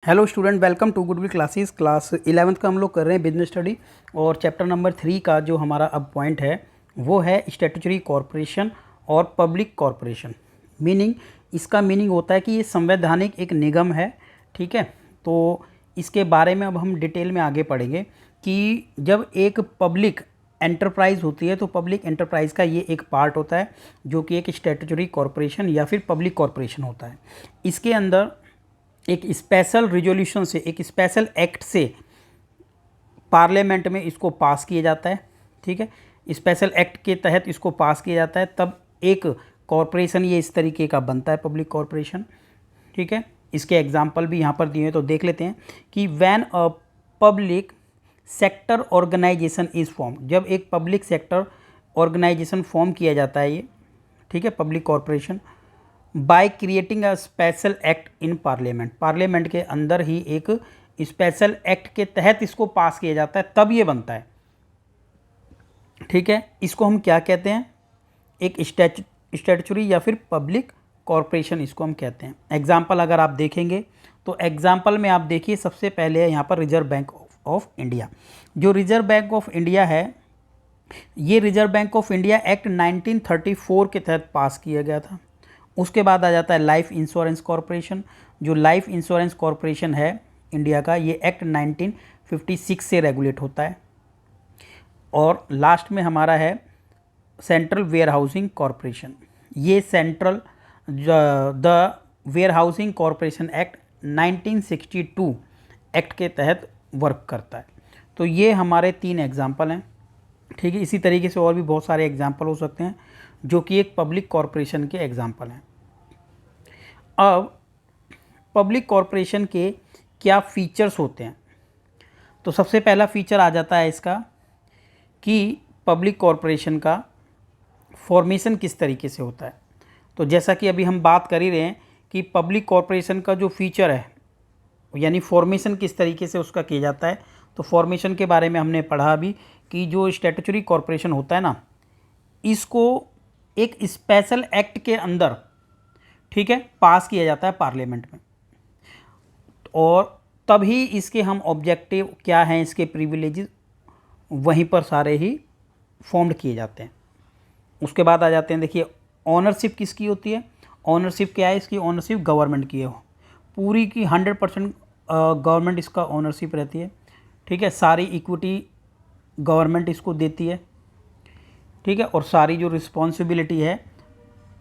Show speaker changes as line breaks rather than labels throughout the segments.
Hello student, welcome to Goodwill classes. Class 11th का हम लोग कर रहे हैं बिजनेस स्टडी, और चैप्टर नंबर 3 का जो हमारा अब पॉइंट है वो है स्टैट्यूटरी कॉरपोरेशन और पब्लिक कॉरपोरेशन। मीनिंग, इसका मीनिंग होता है कि ये संवैधानिक एक निगम है। ठीक है, तो इसके बारे में अब हम डिटेल में आगे पढ़ेंगे कि जब एक पब्लिक एंटरप्राइज होती है तो पब्लिक एंटरप्राइज का ये एक पार्ट होता है जो कि एक स्टैट्यूटरी कॉरपोरेशन या फिर पब्लिक कॉरपोरेशन होता है। इसके अंदर एक स्पेशल रिजोल्यूशन से, एक स्पेशल एक्ट से पार्लियामेंट में इसको पास किया जाता है। ठीक है, स्पेशल एक्ट के तहत इसको पास किया जाता है, तब एक कॉरपोरेशन ये इस तरीके का बनता है, पब्लिक कॉरपोरेशन। ठीक है, इसके एग्जाम्पल भी यहाँ पर दिए हैं तो देख लेते हैं कि when a public sector organization is form, जब एक पब्लिक सेक्टर ऑर्गेनाइजेशन फॉर्म किया जाता है ये, ठीक है, public corporation, by creating a special act in parliament, parliament के अंदर ही एक स्पेशल एक्ट के तहत इसको पास किया जाता है, तब ये बनता है। ठीक है, इसको हम क्या कहते हैं? एक स्टैट्यूटरी या फिर पब्लिक कॉरपोरेशन इसको हम कहते हैं। एग्जाम्पल अगर आप देखेंगे तो एग्जाम्पल में आप देखिए, सबसे पहले है यहाँ पर रिजर्व बैंक ऑफ इंडिया। जो रिजर्व बैंक ऑफ इंडिया है, ये reserve bank of India act 1934 के तहत पास किया गया था। उसके बाद आ जाता है लाइफ इंश्योरेंस कॉरपोरेशन। जो लाइफ इंश्योरेंस कॉरपोरेशन है इंडिया का, ये एक्ट 1956 से रेगुलेट होता है। और लास्ट में हमारा है सेंट्रल वेयर हाउसिंग कॉरपोरेशन। ये central the warehousing corporation act 1962 act के तहत वर्क करता है। तो ये हमारे 3 एग्जाम्पल हैं। ठीक है, इसी तरीके से और भी बहुत सारे एग्जाम्पल हो सकते हैं जो कि एक पब्लिक कॉरपोरेशन के एग्जाम्पल हैं। अब पब्लिक कॉरपोरेशन के क्या फीचर्स होते हैं? तो सबसे पहला फीचर आ जाता है इसका कि पब्लिक कॉरपोरेशन का फॉर्मेशन किस तरीके से होता है। तो जैसा कि अभी हम बात कर ही रहे हैं कि पब्लिक कॉरपोरेशन का जो फीचर है, यानी फॉर्मेशन किस तरीके से उसका किया जाता है, तो फॉर्मेशन के बारे में हमने पढ़ा अभी कि जो स्टैट्यूटरी कॉरपोरेशन होता है ना, इसको एक स्पेशल एक्ट के अंदर, ठीक है, पास किया जाता है पार्लियामेंट में, और तभी इसके हम ऑब्जेक्टिव क्या हैं, इसके प्रिविलेजेस वहीं पर सारे ही फॉर्म्ड किए जाते हैं। उसके बाद आ जाते हैं, देखिए ऑनरशिप किसकी होती है? ऑनरशिप क्या है इसकी? ऑनरशिप गवर्नमेंट की है, पूरी की 100% गवर्नमेंट इसका ऑनरशिप रहती है। ठीक है, सारी इक्विटी गवर्नमेंट इसको देती है। ठीक है, और सारी जो रिस्पॉन्सिबिलिटी है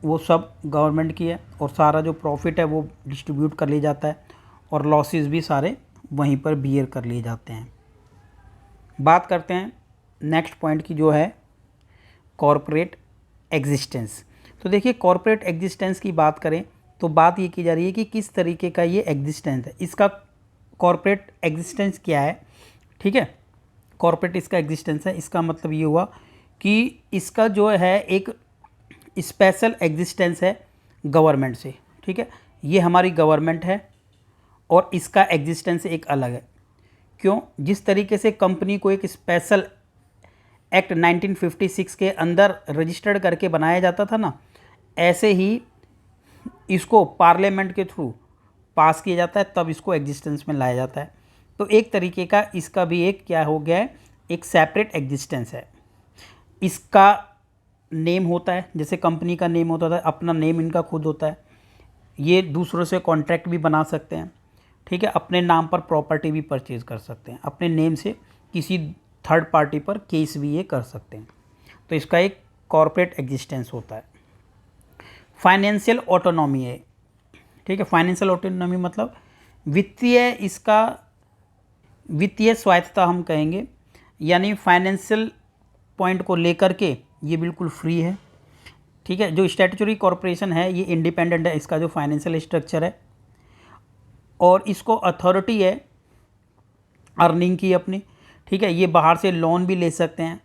वो सब गवर्नमेंट की है, और सारा जो प्रॉफिट है वो डिस्ट्रीब्यूट कर लिया जाता है, और लॉसेस भी सारे वहीं पर बियर कर लिए जाते हैं। बात करते हैं नेक्स्ट पॉइंट की, जो है कॉरपोरेट एग्जिस्टेंस। तो देखिए, कॉरपोरेट एग्जिस्टेंस की बात करें तो बात ये की जा रही है कि किस तरीके का ये एग्जिस्टेंस है, इसका कॉरपोरेट एग्जिस्टेंस क्या है। ठीक है, कॉरपोरेट इसका एग्जिस्टेंस है, इसका मतलब ये हुआ कि इसका जो है एक स्पेशल एग्जिस्टेंस है गवर्नमेंट से। ठीक है, ये हमारी गवर्नमेंट है और इसका एग्जिस्टेंस एक अलग है। क्यों? जिस तरीके से कंपनी को एक स्पेशल एक्ट 1956 के अंदर रजिस्टर्ड करके बनाया जाता था ना, ऐसे ही इसको पार्लियामेंट के थ्रू पास किया जाता है, तब इसको एग्जिस्टेंस में लाया जाता है। तो एक तरीके का इसका भी एक क्या हो गया है, एक सेपरेट एग्जिस्टेंस है। इसका नेम होता है, जैसे कंपनी का नेम होता था, अपना नेम इनका खुद होता है। ये दूसरों से कॉन्ट्रैक्ट भी बना सकते हैं। ठीक है, अपने नाम पर प्रॉपर्टी भी परचेज कर सकते हैं, अपने नेम से किसी थर्ड पार्टी पर केस भी ये कर सकते हैं। तो इसका एक कॉर्पोरेट एग्जिस्टेंस होता है। फाइनेंशियल ऑटोनॉमी है। ठीक है, फाइनेंशियल ऑटोनॉमी मतलब वित्तीय, इसका वित्तीय स्वायत्तता हम कहेंगे, यानी फाइनेंशियल पॉइंट को लेकर के ये बिल्कुल फ्री है। ठीक है, जो स्टैट्यूटरी कॉरपोरेशन है ये इंडिपेंडेंट है, इसका जो फाइनेंशियल स्ट्रक्चर है, और इसको अथॉरिटी है अर्निंग की अपनी। ठीक है, ये बाहर से लोन भी ले सकते हैं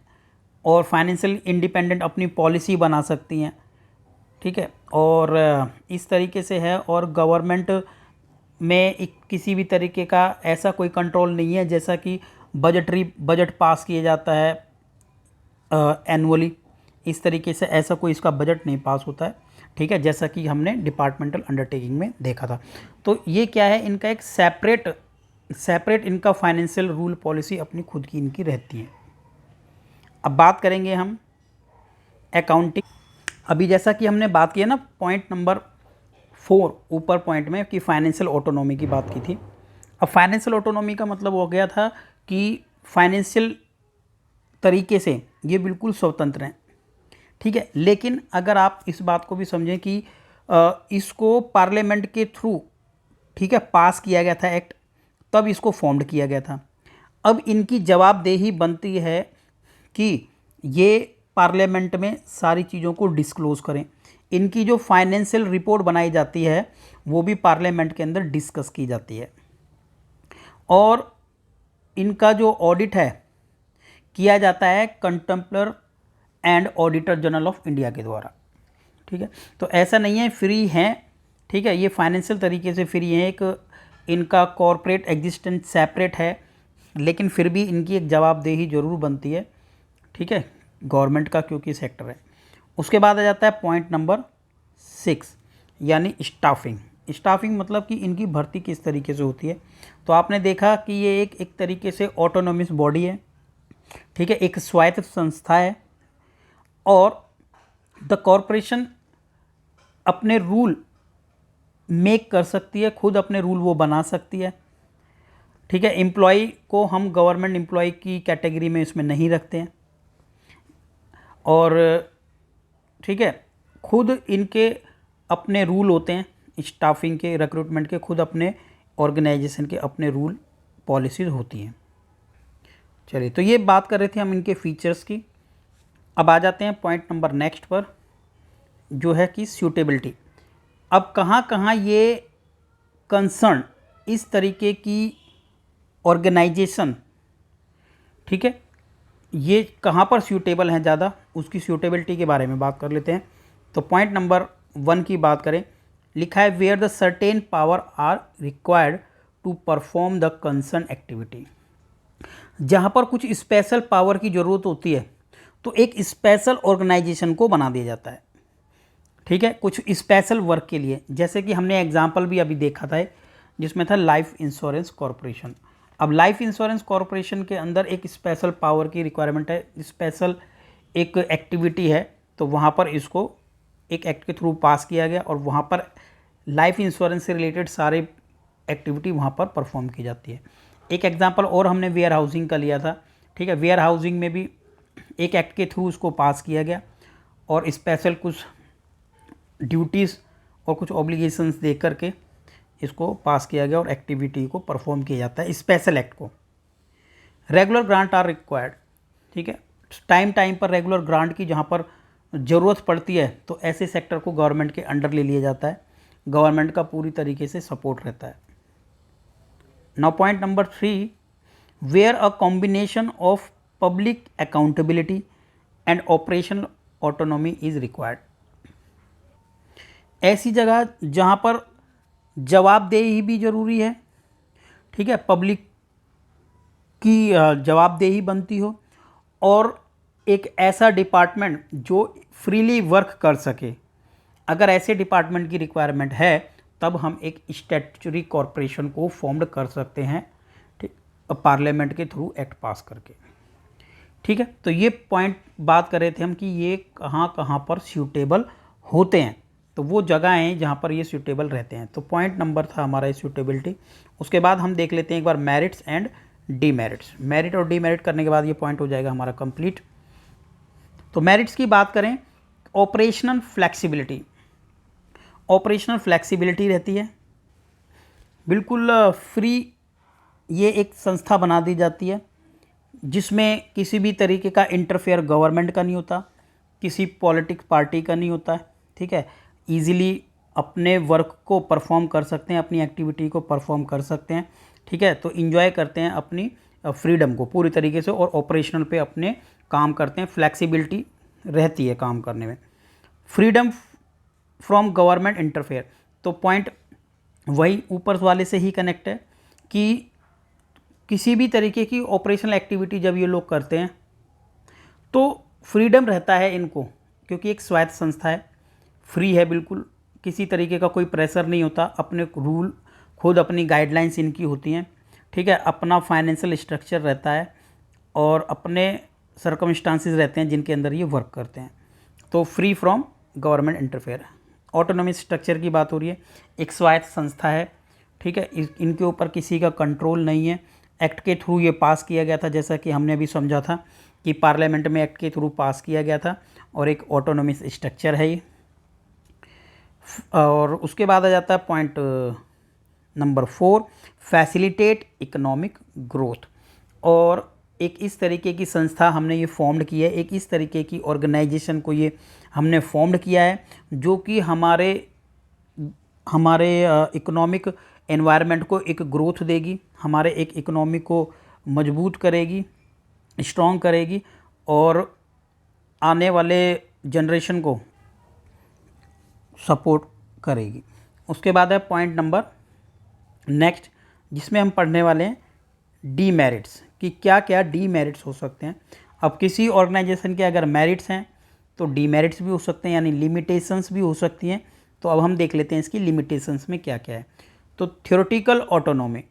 और फाइनेंशियल इंडिपेंडेंट अपनी पॉलिसी बना सकती हैं। ठीक है, और इस तरीके से है, और गवर्नमेंट में किसी भी तरीके का ऐसा कोई कंट्रोल नहीं है, जैसा कि बजट पास किया जाता है एनुअली, इस तरीके से ऐसा कोई इसका बजट नहीं पास होता है। ठीक है, जैसा कि हमने डिपार्टमेंटल अंडरटेकिंग में देखा था। तो ये क्या है, इनका एक सेपरेट इनका फाइनेंशियल रूल पॉलिसी अपनी खुद की इनकी रहती है। अब बात करेंगे हम अकाउंटिंग। अभी जैसा कि हमने बात की है ना पॉइंट नंबर 4 ऊपर पॉइंट में कि फाइनेंशियल ऑटोनॉमी की बात की थी। अब फाइनेंशियल ऑटोनॉमी का मतलब हो गया था कि फाइनेंशियल तरीके से ये बिल्कुल स्वतंत्र हैं, ठीक है। लेकिन अगर आप इस बात को भी समझें कि इसको पार्लियामेंट के थ्रू, ठीक है, पास किया गया था एक्ट, तब इसको फॉर्म्ड किया गया था। अब इनकी जवाबदेही बनती है कि ये पार्लियामेंट में सारी चीज़ों को डिस्क्लोज़ करें। इनकी जो फाइनेंशियल रिपोर्ट बनाई जाती है वो भी पार्लियामेंट के अंदर डिस्कस की जाती है, और इनका जो ऑडिट है किया जाता है controller and auditor general of India के द्वारा, ठीक है। तो ऐसा नहीं है फ्री हैं, ठीक है, ये फाइनेंशियल तरीके से फ्री हैं। एक इनका कॉरपोरेट एग्जिस्टेंस सेपरेट है, लेकिन फिर भी इनकी एक जवाबदेही ज़रूर बनती है, ठीक है, गवर्नमेंट का, क्योंकि सेक्टर है। उसके बाद आ जाता है पॉइंट नंबर 6 यानी स्टाफिंग। स्टाफिंग मतलब कि इनकी भर्ती किस तरीके से होती है। तो आपने देखा कि ये एक तरीके से ऑटोनोमस बॉडी है, ठीक है, एक स्वायत्त संस्था है, और द कॉरपोरेशन अपने रूल मेक कर सकती है, खुद अपने रूल वो बना सकती है, ठीक है। एम्प्लॉय को हम गवर्नमेंट एम्प्लॉय की कैटेगरी में इसमें नहीं रखते हैं, और ठीक है, खुद इनके अपने रूल होते हैं, स्टाफिंग के, रिक्रूटमेंट के, खुद अपने ऑर्गेनाइजेशन के अपने रूल पॉलिसीज़ होती हैं। चलिए, तो ये बात कर रहे थे हम इनके फीचर्स की। अब आ जाते हैं पॉइंट नंबर नेक्स्ट पर, जो है कि सूटेबिलिटी। अब कहाँ कहाँ ये कंसर्न इस तरीके की ऑर्गेनाइजेशन, ठीक है, ये कहाँ पर सूटेबल हैं ज़्यादा, उसकी सूटेबिलिटी के बारे में बात कर लेते हैं। तो पॉइंट नंबर 1 की बात करें, लिखा है where the certain power are required to perform the concern activity. जहाँ पर कुछ स्पेशल पावर की ज़रूरत होती है तो एक स्पेशल ऑर्गेनाइजेशन को बना दिया जाता है, ठीक है, कुछ स्पेशल वर्क के लिए। जैसे कि हमने एग्जांपल भी अभी देखा था जिसमें था लाइफ इंश्योरेंस कॉरपोरेशन। अब लाइफ इंश्योरेंस कॉरपोरेशन के अंदर एक स्पेशल पावर की रिक्वायरमेंट है, स्पेशल एक एक्टिविटी है, तो वहाँ पर इसको एक एक्ट के थ्रू पास किया गया, और वहाँ पर लाइफ इंश्योरेंस से रिलेटेड सारे एक्टिविटी वहाँ पर परफॉर्म की जाती है। एक एग्जांपल और हमने वेयर हाउसिंग का लिया था, ठीक है, वेयर हाउसिंग में भी एक एक्ट के थ्रू उसको पास किया गया, और स्पेशल कुछ ड्यूटीज़ और कुछ ऑब्लिगेशंस दे करके इसको पास किया गया, और एक्टिविटी को परफॉर्म किया जाता है स्पेशल एक्ट को। रेगुलर ग्रांट आर रिक्वायर्ड, ठीक है, टाइम पर रेगुलर ग्रांट की जहाँ पर ज़रूरत पड़ती है तो ऐसे सेक्टर को गवर्नमेंट के अंडर ले लिया जाता है, गवर्नमेंट का पूरी तरीके से सपोर्ट रहता है। Now point number 3, where a combination of public accountability and operational autonomy is required. ऐसी जगह जहाँ पर जवाबदेही भी ज़रूरी है, ठीक है, पब्लिक की जवाबदेही बनती हो, और एक ऐसा डिपार्टमेंट जो फ्रीली वर्क कर सके। अगर ऐसे डिपार्टमेंट की रिक्वायरमेंट है तब हम एक स्टैट्यूटरी कॉरपोरेशन को फॉर्म्ड कर सकते हैं, ठीक, पार्लियामेंट के थ्रू एक्ट पास करके, ठीक है। तो ये पॉइंट बात कर रहे थे हम कि ये कहाँ कहाँ पर सूटेबल होते हैं, तो वो जगह हैं जहाँ पर ये सूटेबल रहते हैं। तो पॉइंट नंबर था हमारा सूटेबिलिटी। उसके बाद हम देख लेते हैं एक बार मेरिट्स एंड डीमेरिट्स। मेरिट और डीमेरिट करने के बाद ये पॉइंट हो जाएगा हमारा कंप्लीट। तो मेरिट्स की बात करें, ऑपरेशनल फ्लेक्सिबिलिटी। ऑपरेशनल फ्लेक्सिबिलिटी रहती है, बिल्कुल फ्री ये एक संस्था बना दी जाती है जिसमें किसी भी तरीके का इंटरफेयर गवर्नमेंट का नहीं होता, किसी पॉलिटिक्स पार्टी का नहीं होता है, ठीक है। इजीली अपने वर्क को परफॉर्म कर सकते हैं, अपनी एक्टिविटी को परफॉर्म कर सकते हैं, ठीक है। तो इन्जॉय करते हैं अपनी फ्रीडम को पूरी तरीके से, और ऑपरेशनल पे अपने काम करते हैं, फ्लेक्सिबिलिटी रहती है काम करने में। फ्रीडम फ्रॉम गवर्नमेंट इंटरफेयर, तो पॉइंट वही ऊपर वाले से ही कनेक्ट है कि किसी भी तरीके की ऑपरेशनल एक्टिविटी जब ये लोग करते हैं तो फ्रीडम रहता है इनको, क्योंकि एक स्वायत्त संस्था है, फ्री है बिल्कुल, किसी तरीके का कोई प्रेशर नहीं होता, अपने रूल खुद, अपनी गाइडलाइंस इनकी होती हैं, ठीक है। अपना फाइनेंशियल स्ट्रक्चर रहता है और अपने सर्कमस्टांसिस रहते हैं जिनके अंदर ये वर्क करते हैं। तो free from government interfere. Autonomic structure की बात हो रही है, एक स्वायत्त संस्था है, ठीक है। इनके ऊपर किसी का कंट्रोल नहीं है। एक्ट के थ्रू ये पास किया गया था, जैसा कि हमने अभी समझा था कि पार्लियामेंट में एक्ट के थ्रू पास किया गया था, और एक ऑटोनॉमिक स्ट्रक्चर है ये। और उसके बाद आ जाता है point number 4, facilitate economic growth. और एक इस तरीके की संस्था हमने ये फॉर्म्ड की है, एक इस तरीके की ऑर्गेनाइजेशन को ये हमने फॉर्म्ड किया है जो कि हमारे इकोनॉमिक एनवायरनमेंट को एक ग्रोथ देगी, हमारे एक इकोनॉमी को मजबूत करेगी, स्ट्रॉन्ग करेगी, और आने वाले जनरेशन को सपोर्ट करेगी। उसके बाद है पॉइंट नंबर नेक्स्ट, जिसमें हम पढ़ने वाले हैं डीमेरिट्स, कि क्या क्या डीमेरिट्स हो सकते हैं। अब किसी ऑर्गेनाइजेशन के अगर मेरिट्स हैं तो डीमेरिट्स भी हो सकते हैं, यानी लिमिटेशंस भी हो सकती हैं। तो अब हम देख लेते हैं इसकी लिमिटेशंस में क्या क्या है। तो थ्योरेटिकल ऑटोनॉमी,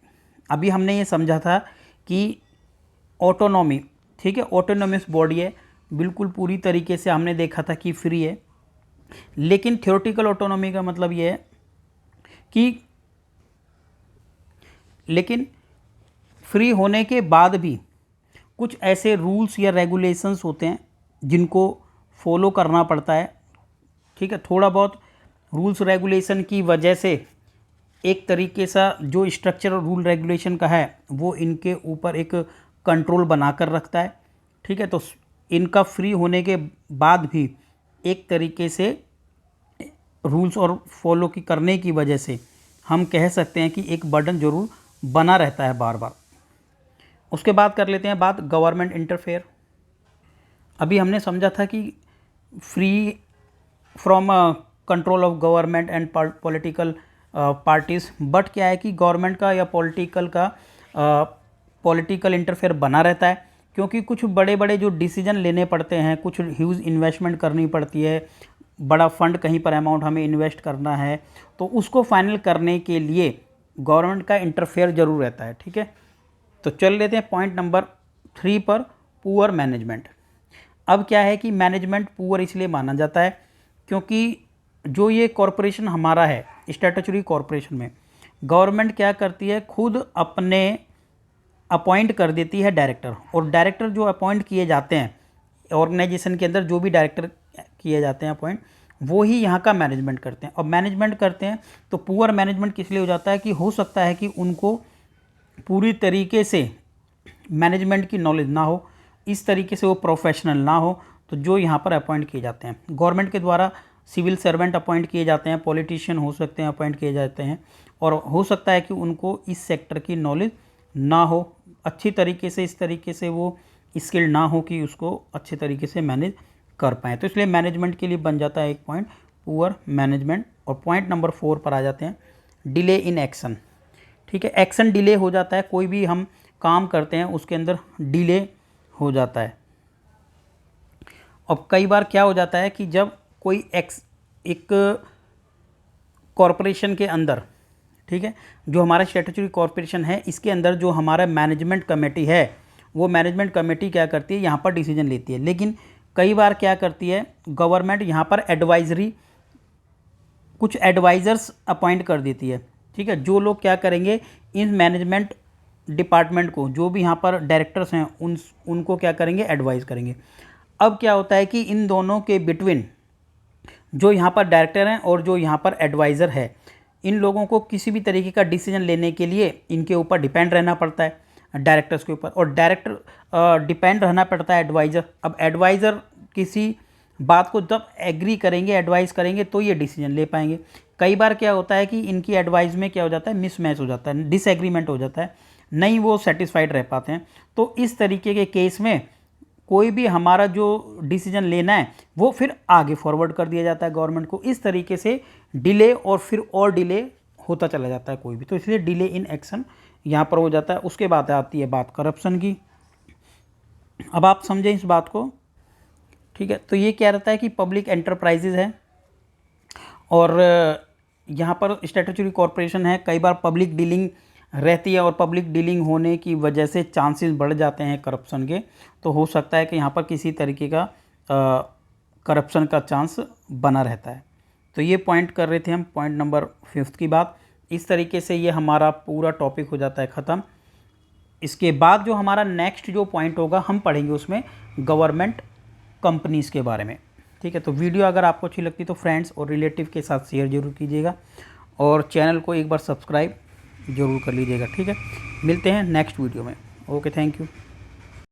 अभी हमने ये समझा था कि ऑटोनॉमी, ठीक है, ऑटोनॉमस बॉडी है, बिल्कुल पूरी तरीके से हमने देखा था कि फ्री है। लेकिन थ्योरेटिकल ऑटोनॉमी का मतलब ये है कि लेकिन फ्री होने के बाद भी कुछ ऐसे रूल्स या रेगुलेशंस होते हैं जिनको फॉलो करना पड़ता है, ठीक है। थोड़ा बहुत रूल्स रेगुलेशन की वजह से एक तरीके सा जो स्ट्रक्चर और रूल रेगुलेशन का है वो इनके ऊपर एक कंट्रोल बनाकर रखता है, ठीक है। तो इनका फ्री होने के बाद भी एक तरीके से रूल्स और फॉलो की करने की वजह से हम कह सकते हैं कि एक बर्डन जरूर बना रहता है बार बार। उसके बाद कर लेते हैं बात गवर्नमेंट इंटरफेयर। अभी हमने समझा था कि free from control of government and political parties, but क्या है कि गवर्नमेंट का या पॉलिटिकल इंटरफेयर बना रहता है, क्योंकि कुछ बड़े बड़े जो डिसीजन लेने पड़ते हैं, कुछ ह्यूज इन्वेस्टमेंट करनी पड़ती है, बड़ा फंड कहीं पर अमाउंट हमें इन्वेस्ट करना है, तो उसको फाइनल करने के लिए गवर्नमेंट का इंटरफेयर जरूर रहता है, ठीक है। तो चल लेते हैं पॉइंट नंबर 3 पर, पुअर मैनेजमेंट। अब क्या है कि मैनेजमेंट पुअर इसलिए माना जाता है क्योंकि जो ये कॉरपोरेशन हमारा है, स्टैट्यूटरी कॉरपोरेशन में गवर्नमेंट क्या करती है, खुद अपने अपॉइंट कर देती है डायरेक्टर, और डायरेक्टर जो अपॉइंट किए जाते हैं ऑर्गेनाइजेशन के अंदर, जो भी डायरेक्टर किए जाते हैं अपॉइंट, वो ही यहाँ का मैनेजमेंट करते हैं। और मैनेजमेंट करते हैं तो पुअर मैनेजमेंट किस लिए हो जाता है कि हो सकता है कि उनको पूरी तरीके से मैनेजमेंट की नॉलेज ना हो, इस तरीके से वो प्रोफेशनल ना हो, तो जो यहाँ पर अपॉइंट किए जाते हैं गवर्नमेंट के द्वारा, सिविल सर्वेंट अपॉइंट किए जाते हैं, पॉलिटिशियन हो सकते हैं अपॉइंट किए जाते हैं, और हो सकता है कि उनको इस सेक्टर की नॉलेज ना हो अच्छी तरीके से, इस तरीके से वो स्किल ना हो कि उसको अच्छे तरीके से मैनेज कर पाएँ। तो इसलिए मैनेजमेंट के लिए बन जाता है एक पॉइंट पुअर मैनेजमेंट। और पॉइंट नंबर 4 पर आ जाते हैं, डिले इन एक्शन, ठीक है। एक्शन डिले हो जाता है, कोई भी हम काम करते हैं उसके अंदर डिले हो जाता है। अब कई बार क्या हो जाता है कि जब कोई एक कॉरपोरेशन के अंदर, ठीक है, जो हमारा स्टैट्यूटरी कॉरपोरेशन है, इसके अंदर जो हमारा मैनेजमेंट कमेटी है, वो मैनेजमेंट कमेटी क्या करती है, यहाँ पर डिसीजन लेती है। लेकिन कई बार क्या करती है गवर्नमेंट, यहाँ पर एडवाइजरी, कुछ एडवाइज़र्स अपॉइंट कर देती है, ठीक है, जो लोग क्या करेंगे, इन मैनेजमेंट डिपार्टमेंट को, जो भी यहाँ पर डायरेक्टर्स हैं, उनको क्या करेंगे, एडवाइस करेंगे। अब क्या होता है कि इन दोनों के बिटवीन जो यहाँ पर डायरेक्टर हैं और जो यहाँ पर एडवाइज़र है, इन लोगों को किसी भी तरीके का डिसीजन लेने के लिए इनके ऊपर डिपेंड रहना पड़ता है, डायरेक्टर्स के ऊपर, और डायरेक्टर डिपेंड रहना पड़ता है एडवाइज़र। अब एडवाइज़र किसी बात को जब एग्री करेंगे, एडवाइस करेंगे, तो ये डिसीजन ले पाएंगे। कई बार क्या होता है कि इनकी एडवाइस में क्या हो जाता है, मिसमैच हो जाता है, डिसएग्रीमेंट हो जाता है, नहीं वो सेटिस्फाइड रह पाते हैं। तो इस तरीके के केस में कोई भी हमारा जो डिसीजन लेना है वो फिर आगे फॉरवर्ड कर दिया जाता है गवर्नमेंट को। इस तरीके से डिले और फिर और डिले होता चला जाता है कोई भी, तो इसलिए डिले इन एक्शन यहाँ पर हो जाता है। उसके बाद आती है बात करप्शन की। अब आप समझें इस बात को, ठीक है। तो ये क्या रहता है कि पब्लिक एंटरप्राइजेज है, और यहाँ पर स्टैट्यूटरी कॉरपोरेशन है, कई बार पब्लिक डीलिंग रहती है और पब्लिक डीलिंग होने की वजह से चांसेस बढ़ जाते हैं करप्शन के। तो हो सकता है कि यहाँ पर किसी तरीके का करप्शन का चांस बना रहता है। तो ये पॉइंट कर रहे थे हम, पॉइंट नंबर 5 की बात। इस तरीके से ये हमारा पूरा टॉपिक हो जाता है ख़त्म। इसके बाद जो हमारा नेक्स्ट जो पॉइंट होगा हम पढ़ेंगे उसमें गवर्नमेंट कंपनीज़ के बारे में। ठीक है, तो वीडियो अगर आपको अच्छी लगती तो फ्रेंड्स और रिलेटिव के साथ शेयर जरूर कीजिएगा और चैनल को एक बार सब्सक्राइब जरूर कर लीजिएगा। ठीक है, मिलते हैं नेक्स्ट वीडियो में। Okay, thank you.